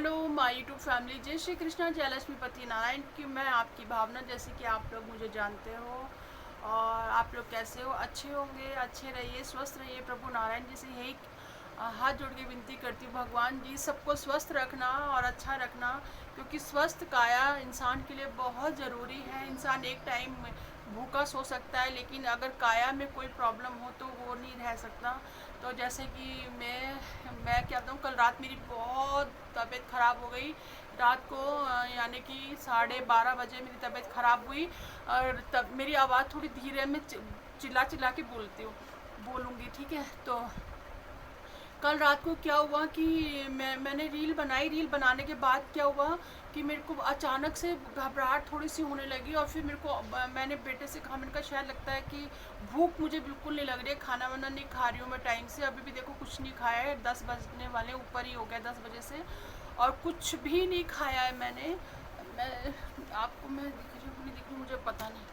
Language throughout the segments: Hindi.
हेलो माय यूट्यूब फैमिली, जय श्री कृष्णा, जय लक्ष्मीपति नारायण की। मैं आपकी भावना, जैसे कि आप लोग मुझे जानते हो। और आप लोग कैसे हो? अच्छे होंगे, अच्छे रहिए, स्वस्थ रहिए। प्रभु नारायण जी से यही हाथ जोड़ के विनती करती हूँ, भगवान जी सबको स्वस्थ रखना और अच्छा रखना, क्योंकि स्वस्थ काया इंसान के लिए बहुत ज़रूरी है। इंसान एक टाइम भूखा सो सकता है, लेकिन अगर काया में कोई प्रॉब्लम हो तो वो नहीं रह सकता। तो जैसे कि मैं क्या बताऊँ, कल रात मेरी बहुत तबीयत ख़राब हो गई। रात को यानी कि 12:30 बजे मेरी तबीयत ख़राब हुई। और तब मेरी आवाज़ थोड़ी धीरे है, मैं चिल्ला चिल्ला के बोलूँगी, ठीक है। तो कल रात को क्या हुआ कि मैंने रील बनाई। रील बनाने के बाद क्या हुआ कि मेरे को अचानक से घबराहट थोड़ी सी होने लगी। और फिर मेरे को मैंने बेटे से कहा, मैंने कहा शायद लगता है कि भूख मुझे बिल्कुल नहीं लग रही है, खाना वाना नहीं खा रही हूँ मैं टाइम से। अभी भी देखो कुछ नहीं खाया है, 10 बजने वाले ऊपर ही हो गया 10 बजे से, और कुछ भी नहीं खाया है मैंने। मैं आपको मैं दिख रही हूँ नहीं दिख रही मुझे पता नहीं।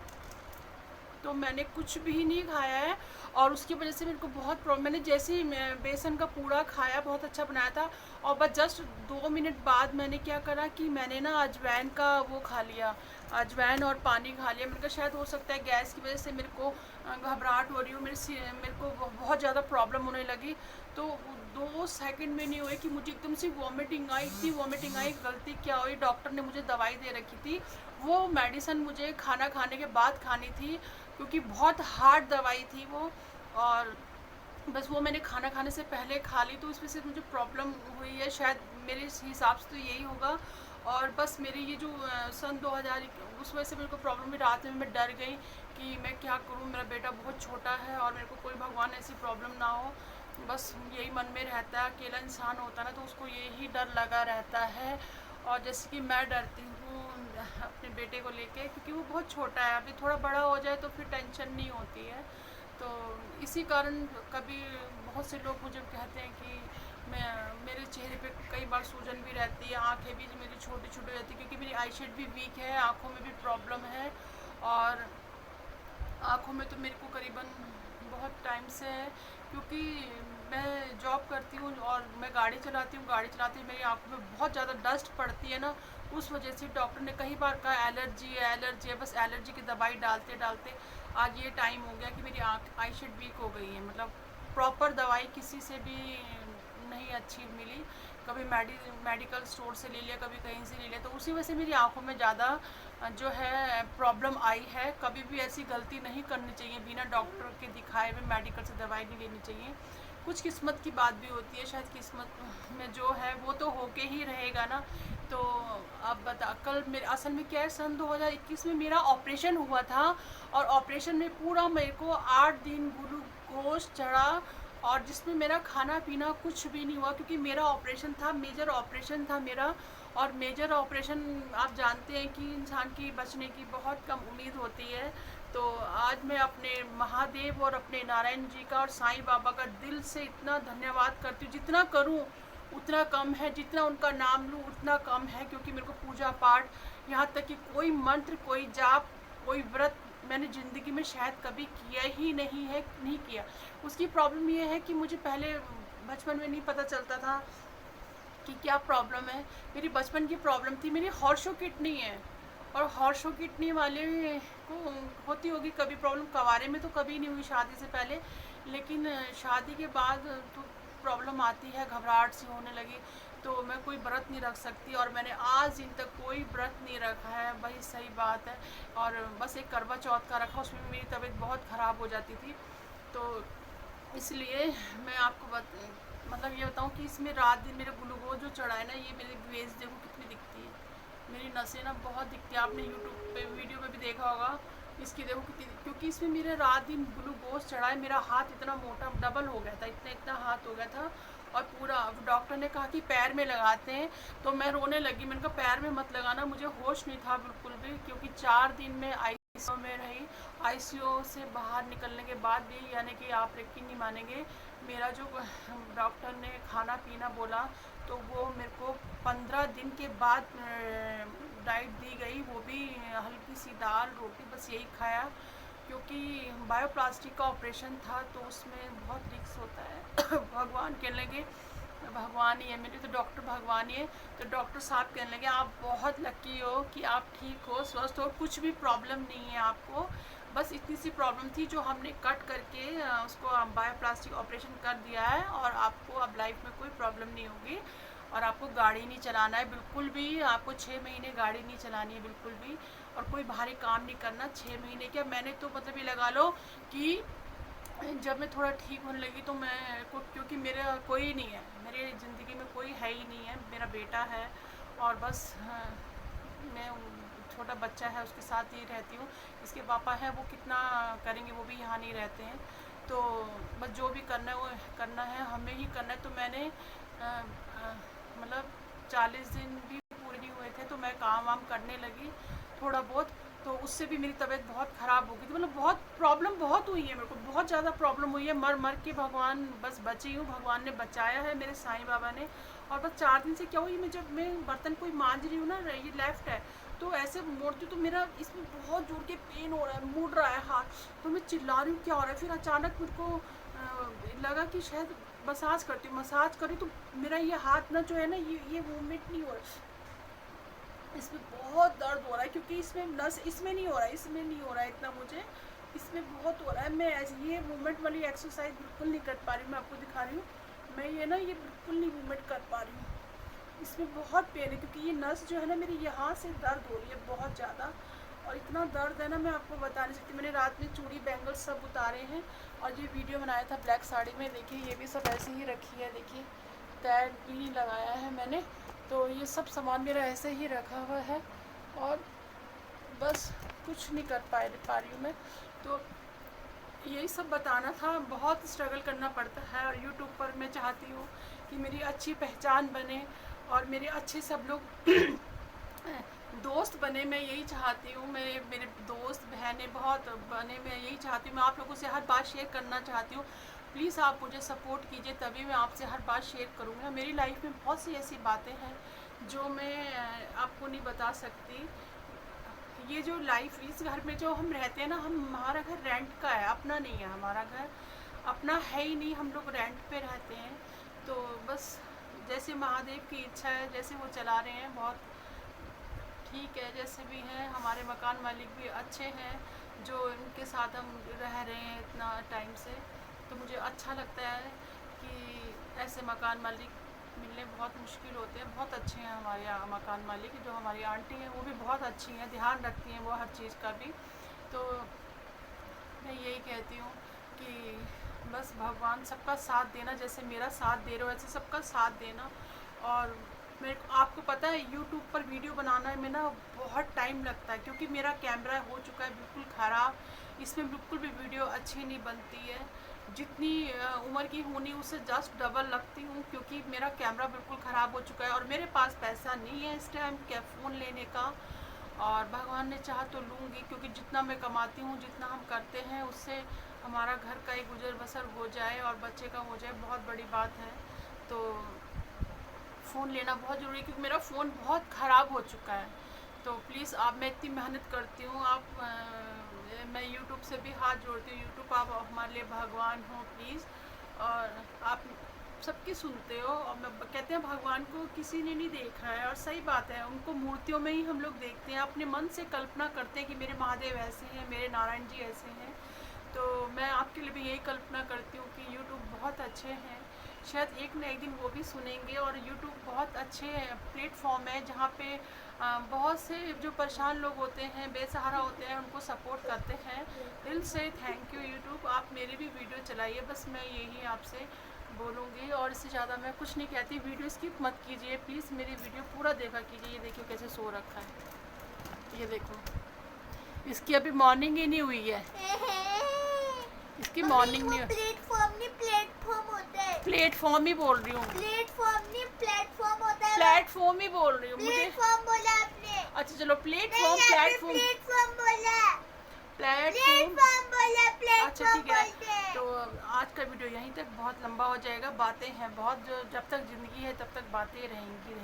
तो मैंने कुछ भी नहीं खाया है, और उसकी वजह से मेरे को बहुत प्रॉब्लम। मैंने जैसे ही बेसन का पूड़ा खाया, बहुत अच्छा बनाया था, और बस जस्ट 2 मिनट बाद मैंने क्या करा कि मैंने ना अजवाइन का वो खा लिया, अजवाइन और पानी खा लिया। मैंने कहा शायद हो सकता है गैस की वजह से मेरे को घबराहट हो रही हो, मेरे को बहुत ज़्यादा प्रॉब्लम होने लगी। तो 2 सेकंड में नहीं हुए कि मुझे एकदम से वॉमिटिंग आई, इतनी वॉमिटिंग आई। गलती क्या हुई, डॉक्टर ने मुझे दवाई दे रखी थी, वो मेडिसिन मुझे खाना खाने के बाद खानी थी, क्योंकि बहुत हार्ड दवाई थी वो। और बस वो मैंने खाना खाने से पहले खा ली, तो इस वजह से मुझे प्रॉब्लम हुई है शायद, मेरे हिसाब से तो यही होगा। और बस मेरी ये जो सन 2000 उस वजह से मेरे को प्रॉब्लम हुई। रात में मैं डर गई कि मैं क्या करूँ, मेरा बेटा बहुत छोटा है और मेरे को कोई भगवान ऐसी प्रॉब्लम ना हो। बस यही मन में रहता है, अकेला इंसान होता है ना, तो उसको यही डर लगा रहता है। और जैसे कि मैं डरती हूँ अपने बेटे को लेके, क्योंकि वो बहुत छोटा है, अभी थोड़ा बड़ा हो जाए तो फिर टेंशन नहीं होती है। तो इसी कारण कभी बहुत से लोग मुझे कहते हैं कि मैं मेरे चेहरे पे कई बार सूजन भी रहती है, आंखें भी मेरी छोटी छोटी रहती है, क्योंकि मेरी आई शेड भी वीक है, आँखों में भी प्रॉब्लम है। और आँखों में तो मेरे को करीबन बहुत टाइम से है, क्योंकि मैं जॉब करती हूँ और मैं गाड़ी चलाती हूँ। गाड़ी चलाते हुए मेरी आँखों में बहुत ज़्यादा डस्ट पड़ती है ना, उस वजह से डॉक्टर ने कई बार कहा एलर्जी है, एलर्जी है। बस एलर्जी की दवाई डालते डालते आज ये टाइम हो गया कि मेरी आँख आई शेड वीक हो गई है। मतलब प्रॉपर दवाई किसी से भी नहीं अच्छी मिली, कभी मेडिकल स्टोर से ले लिया, कभी कहीं से ले लिया, तो उसी वजह से मेरी आँखों में ज़्यादा जो है प्रॉब्लम आई है। कभी भी ऐसी गलती नहीं करनी चाहिए, बिना डॉक्टर के दिखाए हुए मेडिकल से दवाई नहीं लेनी चाहिए। कुछ किस्मत की बात भी होती है, शायद किस्मत में जो है वो तो होके ही रहेगा ना। तो अब बता, कल मेरे असल में क्या है, सन 2021 में मेरा ऑपरेशन हुआ था, और ऑपरेशन में पूरा मेरे को 8 दिन ग्लूकोज चढ़ा, और जिसमें मेरा खाना पीना कुछ भी नहीं हुआ, क्योंकि मेरा ऑपरेशन था, मेजर ऑपरेशन था मेरा। और मेजर ऑपरेशन आप जानते हैं कि इंसान की बचने की बहुत कम उम्मीद होती है। तो आज मैं अपने महादेव और अपने नारायण जी का और साईं बाबा का दिल से इतना धन्यवाद करती हूँ। जितना करूँ उतना कम है, जितना उनका नाम लूँ उतना कम है, क्योंकि मेरे को पूजा पाठ, यहाँ तक कि कोई मंत्र, कोई जाप, कोई व्रत मैंने ज़िंदगी में शायद कभी किया ही नहीं है, नहीं किया। उसकी प्रॉब्लम ये है कि मुझे पहले बचपन में नहीं पता चलता था कि क्या प्रॉब्लम है। मेरी बचपन की प्रॉब्लम थी, मेरी हॉर्शो किडनी है, और हॉर्शो किडनी वाले को होती होगी कभी प्रॉब्लम। कवारे में तो कभी नहीं हुई शादी से पहले, लेकिन शादी के बाद तो प्रॉब्लम आती है, घबराहट सी होने लगी। तो मैं कोई व्रत नहीं रख सकती, और मैंने आज दिन तक कोई व्रत नहीं रखा है, वही सही बात है। और बस एक करवा चौथ का रखा, उसमें मेरी तबीयत बहुत ख़राब हो जाती थी। तो इसलिए मैं आपको मतलब ये बताऊँ कि इसमें रात दिन मेरे ग्लूकोज जो चढ़ा है ना, ये मेरी वेज देखो कितनी दिखती है, मेरी नसें ना बहुत दिखती है। आपने यूट्यूब पे वीडियो में भी देखा होगा, इसकी देखो कितनी, क्योंकि इसमें मेरा रात दिन ग्लूकोज चढ़ा है। मेरा हाथ इतना मोटा डबल हो गया था, इतना इतना हाथ हो गया था। और पूरा डॉक्टर ने कहा कि पैर में लगाते हैं, तो मैं रोने लगी। मैंने कहा पैर में मत लगाना, मुझे होश नहीं था बिल्कुल भी, क्योंकि 4 दिन में आईसीयू में रही। आईसीयू से बाहर निकलने के बाद भी, यानी कि आप यकीन नहीं मानेंगे, मेरा जो डॉक्टर ने खाना पीना बोला, तो वो मेरे को 15 दिन के बाद डाइट दी गई, वो भी हल्की सी दाल रोटी, बस यही खाया। क्योंकि बायोप्लास्टिक का ऑपरेशन था, तो उसमें बहुत रिस्क होता है भगवान कहने लगे भगवान ही है, मेरे तो डॉक्टर भगवान ही है। तो डॉक्टर साहब कहने लगे आप बहुत लकी हो कि आप ठीक हो, स्वस्थ हो, कुछ भी प्रॉब्लम नहीं है आपको। बस इतनी सी प्रॉब्लम थी जो हमने कट करके उसको बायोप्लास्टिक ऑपरेशन कर दिया है, और आपको अब लाइफ में कोई प्रॉब्लम नहीं होगी। और आपको गाड़ी नहीं चलाना है बिल्कुल भी, आपको 6 महीने गाड़ी नहीं चलानी है बिल्कुल भी, और कोई भारी काम नहीं करना 6 महीने। क्या मैंने तो मतलब ये लगा लो कि जब मैं थोड़ा ठीक होने लगी तो मैं को, क्योंकि मेरा कोई नहीं है, मेरे ज़िंदगी में कोई है ही नहीं है, मेरा बेटा है और बस मैं छोटा बच्चा है उसके साथ ही रहती हूँ। इसके पापा हैं वो कितना करेंगे, वो भी यहाँ नहीं रहते हैं। तो बस जो भी करना है वो करना है, हमें ही करना है। तो मैंने मतलब 40 दिन भी पूरे नहीं हुए थे तो मैं काम वाम करने लगी थोड़ा बहुत। तो उससे भी मेरी तबीयत बहुत ख़राब हो गई थी, मतलब बहुत प्रॉब्लम बहुत हुई है, मेरे को बहुत ज़्यादा प्रॉब्लम हुई है। मर मर के भगवान बस बची हूँ, भगवान ने बचाया है मेरे साईं बाबा ने। और बस 4 दिन से क्या हुई, मैं जब मैं बर्तन कोई मांज रही हूँ ना, ये लेफ़्ट है तो ऐसे मोड़ती हूँ तो मेरा इसमें बहुत जोर के पेन हो रहा है, मुड़ रहा है हाथ। तो मैं चिल्ला रही हूँ क्या हो रहा है, फिर अचानक मेरे को लगा कि शायद मसाज करती हूँ, मसाज करी तो मेरा ये हाथ ना जो है ना, ये मूवमेंट नहीं हो रहा, इसमें बहुत दर्द हो रहा है, क्योंकि इसमें नस इसमें नहीं हो रहा है, इसमें नहीं हो रहा है इतना मुझे, इसमें बहुत हो रहा है। मैं ऐसे ये मूवमेंट वाली एक्सरसाइज बिल्कुल नहीं कर पा रही हूँ, मैं आपको दिखा रही हूँ, मैं ये ना ये बिल्कुल नहीं मूवमेंट कर पा रही हूँ, इसमें बहुत पेन है, क्योंकि ये नस जो है ना मेरी यहाँ से दर्द हो रही है बहुत ज़्यादा। और इतना दर्द है ना मैं आपको बता नहीं सकती। मैंने रात में चूड़ी बैंगल्स सब उतारे हैं, और ये वीडियो बनाया था ब्लैक साड़ी में, देखिए ये भी सब ऐसे ही रखी है, देखिए टैग भी लगाया है मैंने। तो ये सब सामान मेरा ऐसे ही रखा हुआ है, और बस कुछ नहीं कर पा रही हूँ मैं। तो यही सब बताना था, बहुत स्ट्रगल करना पड़ता है। और यूट्यूब पर मैं चाहती हूँ कि मेरी अच्छी पहचान बने और मेरे अच्छे सब लोग दोस्त बने, मैं यही चाहती हूँ। मेरे दोस्त बहनें बहुत बने, मैं यही चाहती हूँ। मैं आप लोगों से हर बात शेयर करना चाहती हूँ, प्लीज़ आप मुझे सपोर्ट कीजिए, तभी मैं आपसे हर बात शेयर करूँगी। मेरी लाइफ में बहुत सी ऐसी बातें हैं जो मैं आपको नहीं बता सकती। ये जो लाइफ, इस घर में जो हम रहते हैं ना, हमारा घर रेंट का है, अपना नहीं है, हमारा घर अपना है ही नहीं, हम लोग रेंट पे रहते हैं। तो बस जैसे महादेव की इच्छा है, जैसे वो चला रहे हैं, बहुत ठीक है, जैसे भी हैं। हमारे मकान मालिक भी अच्छे हैं, जो उनके साथ हम रह रहे हैं इतना टाइम से। तो मुझे अच्छा लगता है कि ऐसे मकान मालिक मिलने बहुत मुश्किल होते हैं। बहुत अच्छे हैं हमारे यहाँ मकान मालिक, जो हमारी आंटी हैं वो भी बहुत अच्छी हैं, ध्यान रखती हैं वो हर चीज़ का भी। तो मैं यही कहती हूँ कि बस भगवान सबका साथ देना, जैसे मेरा साथ दे रहे हो वैसे सबका साथ देना। और मेरे को आपको पता है यूट्यूब पर वीडियो बनाने में ना बहुत टाइम लगता है, क्योंकि मेरा कैमरा हो चुका है बिल्कुल ख़राब, इसमें बिल्कुल भी वीडियो अच्छी नहीं बनती है। जितनी उम्र की होनी उससे जस्ट डबल लगती हूँ, क्योंकि मेरा कैमरा बिल्कुल ख़राब हो चुका है और मेरे पास पैसा नहीं है इस टाइम क्या फ़ोन लेने का। और भगवान ने चाहा तो लूँगी, क्योंकि जितना मैं कमाती हूँ, जितना हम करते हैं, उससे हमारा घर का एक गुजर बसर हो जाए और बच्चे का हो जाए, बहुत बड़ी बात है। तो फ़ोन लेना बहुत ज़रूरी है, क्योंकि मेरा फ़ोन बहुत ख़राब हो चुका है। तो प्लीज़ आप, मैं इतनी मेहनत करती हूँ, आप मैं यूट्यूब से भी हाथ जोड़ती हूँ, यूट्यूब आप हमारे लिए भगवान हो प्लीज़। और आप सबकी सुनते हो, और मैं कहते हैं भगवान को किसी ने नहीं देखा है, और सही बात है, उनको मूर्तियों में ही हम लोग देखते हैं, अपने मन से कल्पना करते हैं कि मेरे महादेव ऐसे हैं, मेरे नारायण जी ऐसे हैं। तो मैं आपके लिए भी यही कल्पना करती हूँ कि यूट्यूब बहुत अच्छे हैं, शायद एक न एक दिन वो भी सुनेंगे। और यूट्यूब बहुत अच्छे प्लेटफॉर्म है जहाँ पे बहुत से जो परेशान लोग होते हैं, बेसहारा होते हैं, उनको सपोर्ट करते हैं। दिल से थैंक यू यूट्यूब, आप मेरी भी वीडियो चलाइए, बस मैं यही आपसे बोलूँगी। और इससे ज़्यादा मैं कुछ नहीं कहती। वीडियो स्किप मत कीजिए प्लीज़, मेरी वीडियो पूरा देखा कीजिए। ये देखिए कैसे सो रखा है, ये देखो, इसकी अभी मॉर्निंग ही नहीं हुई है, इसकी मॉर्निंग नहीं। प्लेटफॉर्म होता है, प्लेटफॉर्म ही बोल रही हूँ, प्लेटफॉर्म नहीं प्लेटफॉर्म होता है, प्लेटफॉर्म ही बोल रही हूँ मुझे। प्लेटफॉर्म बोला आपने। अच्छा चलो, प्लेटफॉर्म प्लेटफॉर्म बोला, प्लेटफॉर्म बोला, अच्छा ठीक है। बोलते हैं। तो आज का वीडियो यहीं तक, बहुत लंबा हो जाएगा, बातें हैं बहुत, जो जब तक ज़िंदगी है तब तक बातें रहेंगी।